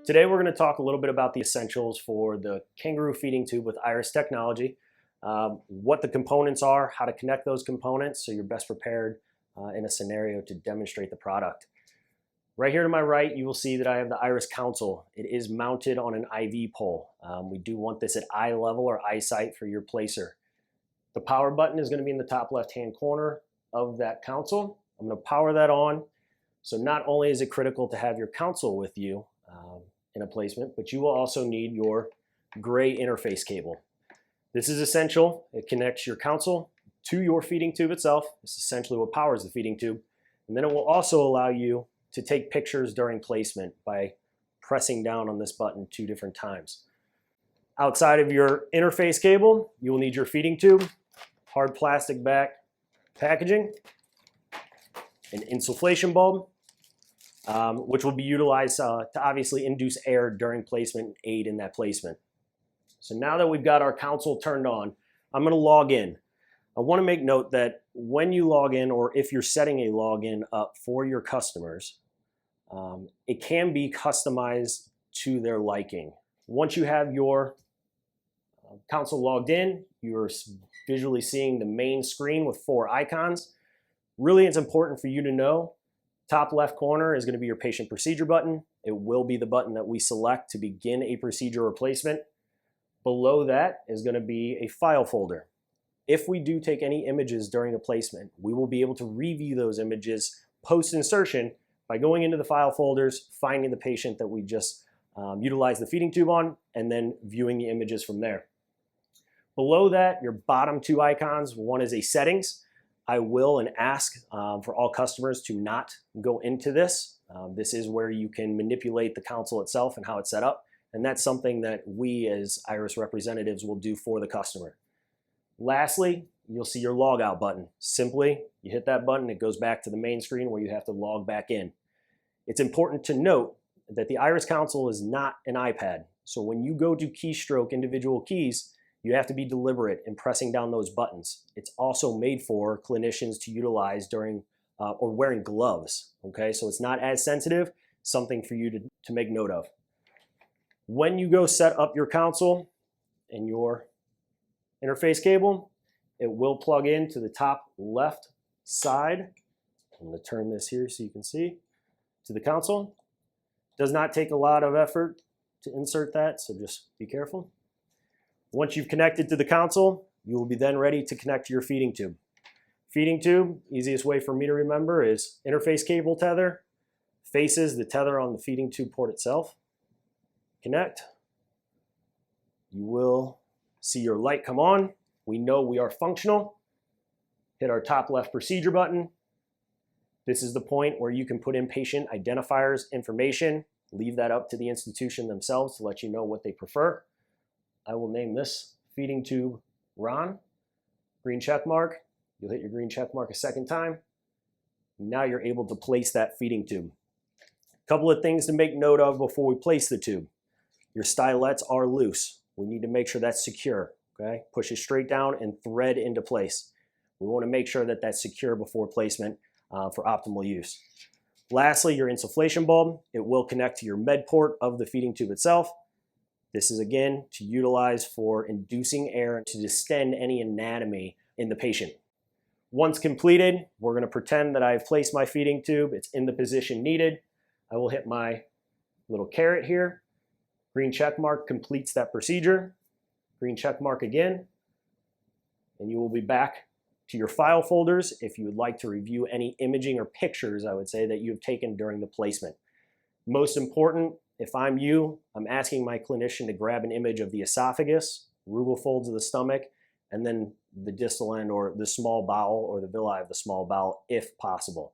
Today we're going to talk a little bit about the essentials for the Kangaroo feeding tube with IRIS technology, what the components are, how to connect those components so you're best prepared in a scenario to demonstrate the product. Right here to my right, you will see that I have the IRIS console. It is mounted on an IV pole. We do want this at eye level or eyesight for your placer. The power button is going to be in the top left-hand corner of that console. I'm going to power that on. So not only is it critical to have your console with you in a placement, but you will also need your gray interface cable. This is essential. It connects your console to your feeding tube itself. This is essentially what powers the feeding tube. And then it will also allow you to take pictures during placement by pressing down on this button 2 different times. Outside of your interface cable, you will need your feeding tube, hard plastic back packaging, an insufflation bulb, which will be utilized to obviously induce air during placement and aid in that placement. So now that we've got our console turned on, I'm going to log in. I want to make note that when you log in, or if you're setting a login up for your customers, it can be customized to their liking. Once you have your console logged in, you're visually seeing the main screen with 4 icons. Really, it's important for you to know top left corner is going to be your patient procedure button. It will be the button that we select to begin a procedure replacement. Below that is going to be a file folder. If we do take any images during a placement, we will be able to review those images post-insertion by going into the file folders, finding the patient that we just utilized the feeding tube on, and then viewing the images from there. Below that, your bottom 2 icons, one is a settings. I will and ask for all customers to not go into this. This is where you can manipulate the console itself and how it's set up. And that's something that we as IRIS representatives will do for the customer. Lastly, you'll see your logout button. Simply, you hit that button, it goes back to the main screen where you have to log back in. It's important to note that the IRIS console is not an iPad. So when you go to keystroke individual keys, you have to be deliberate in pressing down those buttons. It's also made for clinicians to utilize during or wearing gloves, okay? So it's not as sensitive, something for you to make note of. When you go set up your console and your interface cable, it will plug in to the top left side. I'm gonna turn this here so you can see, to the console. Does not take a lot of effort to insert that, so just be careful. Once you've connected to the console, you will be then ready to connect to your feeding tube. Feeding tube, easiest way for me to remember is interface cable tether, faces the tether on the feeding tube port itself. Connect. You will see your light come on. We know we are functional. Hit our top left procedure button. This is the point where you can put in patient identifiers information. Leave that up to the institution themselves to let you know what they prefer. I will name this feeding tube Ron. Green check mark. You'll hit your green check mark a second time. Now you're able to place that feeding tube. A couple of things to make note of before we place the tube. Your stylets are loose. We need to make sure that's secure. Okay? Push it straight down and thread into place. We want to make sure that that's secure before placement for optimal use. Lastly, your insufflation bulb. It will connect to your med port of the feeding tube itself. This is again to utilize for inducing air to distend any anatomy in the patient. Once completed, we're going to pretend that I've placed my feeding tube. It's in the position needed. I will hit my little caret here. Green check mark completes that procedure. Green check mark again. And you will be back to your file folders if you would like to review any imaging or pictures, I would say, that you've taken during the placement. Most important, if I'm you, I'm asking my clinician to grab an image of the esophagus, rugal folds of the stomach, and then the distal end or the small bowel or the villi of the small bowel if possible.